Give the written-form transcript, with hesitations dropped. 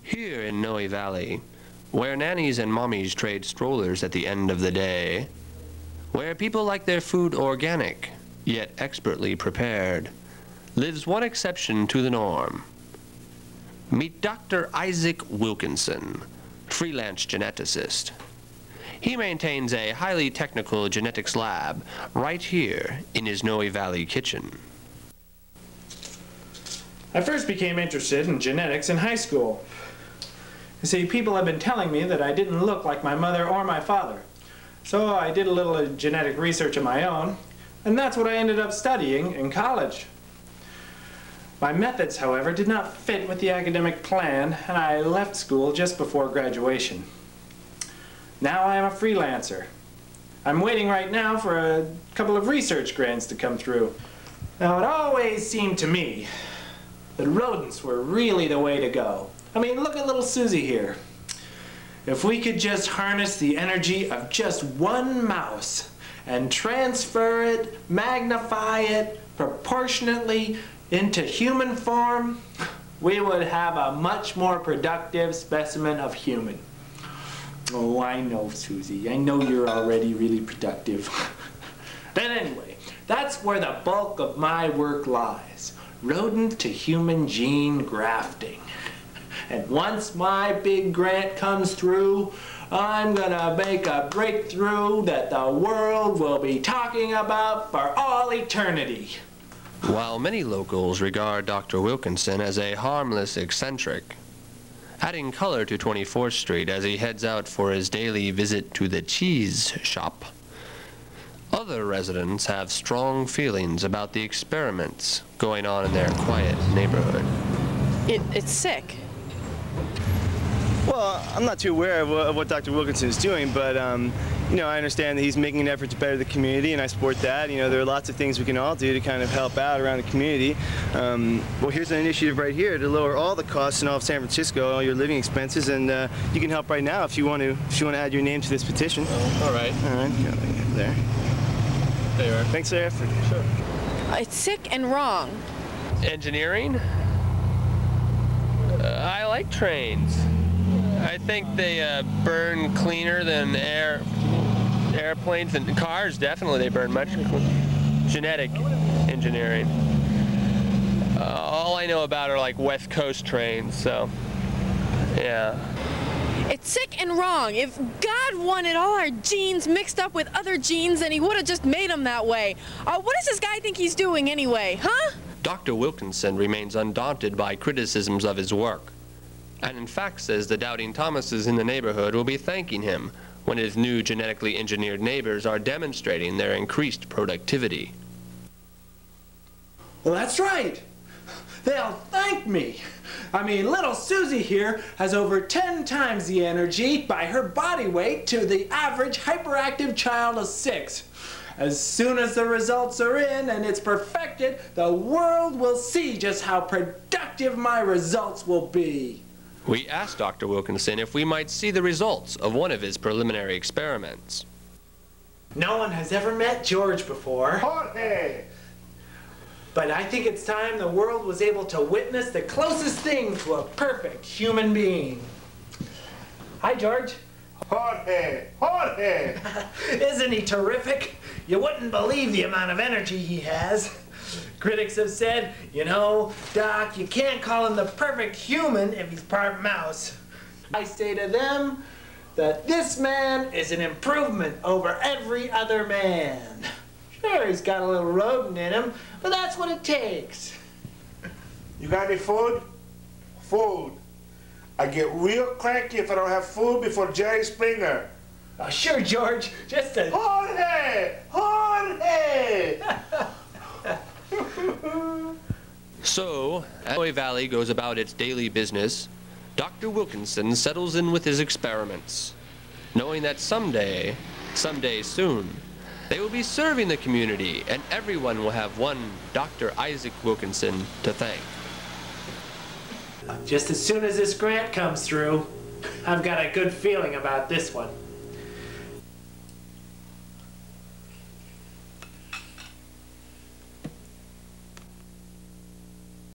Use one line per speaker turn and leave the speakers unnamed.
Here in Noe Valley, where nannies and mommies trade strollers at the end of the day, where people like their food organic, yet expertly prepared, lives one exception to the norm. Meet Dr. Isaac Wilkinson, freelance geneticist. He maintains a highly technical genetics lab right here in his Noe Valley kitchen.
I first became interested in genetics in high school. You see, people have been telling me that I didn't look like my mother or my father. So I did a little genetic research of my own, and that's what I ended up studying in college. My methods, however, did not fit with the academic plan, and I left school just before graduation. Now I am a freelancer. I'm waiting right now for a couple of research grants to come through. Now, it always seemed to me that rodents were really the way to go. I mean, look at little Susie here. If we could just harness the energy of just one mouse and transfer it, magnify it proportionately into human form, we would have a much more productive specimen of human. Oh, I know, Susie. I know you're already really productive. But anyway, that's where the bulk of my work lies. Rodent to human gene grafting. And once my big grant comes through, I'm gonna make a breakthrough that the world will be talking about for all eternity.
While many locals regard Dr. Wilkinson as a harmless eccentric, adding color to 24th Street as he heads out for his daily visit to the cheese shop, other residents have strong feelings about the experiments going on in their quiet neighborhood.
It's sick.
Well, I'm not too aware of what Dr. Wilkinson is doing, but you know, I understand that he's making an effort to better the community, and I support that. You know, there are lots of things we can all do to kind of help out around the community. Well, here's an initiative right here to lower all the costs in all of San Francisco, all your living expenses, and you can help right now if you want to add your name to this petition.
Oh, all right.
All right, there.
There you are.
Thanks for the effort. Sure.
It's sick and wrong.
Engineering? I like trains. I think they burn cleaner than airplanes and cars. Definitely, they burn much. Genetic engineering. All I know about are like West Coast trains. So, yeah.
It's sick and wrong. If God wanted all our genes mixed up with other genes, then he would have just made them that way. What does this guy think he's doing anyway, huh?
Dr. Wilkinson remains undaunted by criticisms of his work, and in fact says the doubting Thomases in the neighborhood will be thanking him when his new genetically engineered neighbors are demonstrating their increased productivity.
Well, that's right. They'll thank me. I mean, little Susie here has over 10 times the energy by her body weight to the average hyperactive child of 6. As soon as the results are in and it's perfected, the world will see just how productive my results will be.
We asked Dr. Wilkinson if we might see the results of one of his preliminary experiments.
No one has ever met George before.
Jorge!
But I think it's time the world was able to witness the closest thing to a perfect human being. Hi, George.
Jorge! Jorge!
Isn't he terrific? You wouldn't believe the amount of energy he has. Critics have said, you know, Doc, you can't call him the perfect human if he's part mouse. I say to them that this man is an improvement over every other man. Sure, he's got a little rodent in him, but that's what it takes.
You got any food? Food. I get real cranky if I don't have food before Jerry Springer.
Oh, sure, George. Just a...
Jorge! Jorge!
So, as Noe Valley goes about its daily business, Dr. Wilkinson settles in with his experiments, knowing that someday soon, they will be serving the community and everyone will have one Dr. Isaac Wilkinson to thank.
Just as soon as this grant comes through, I've got a good feeling about this one.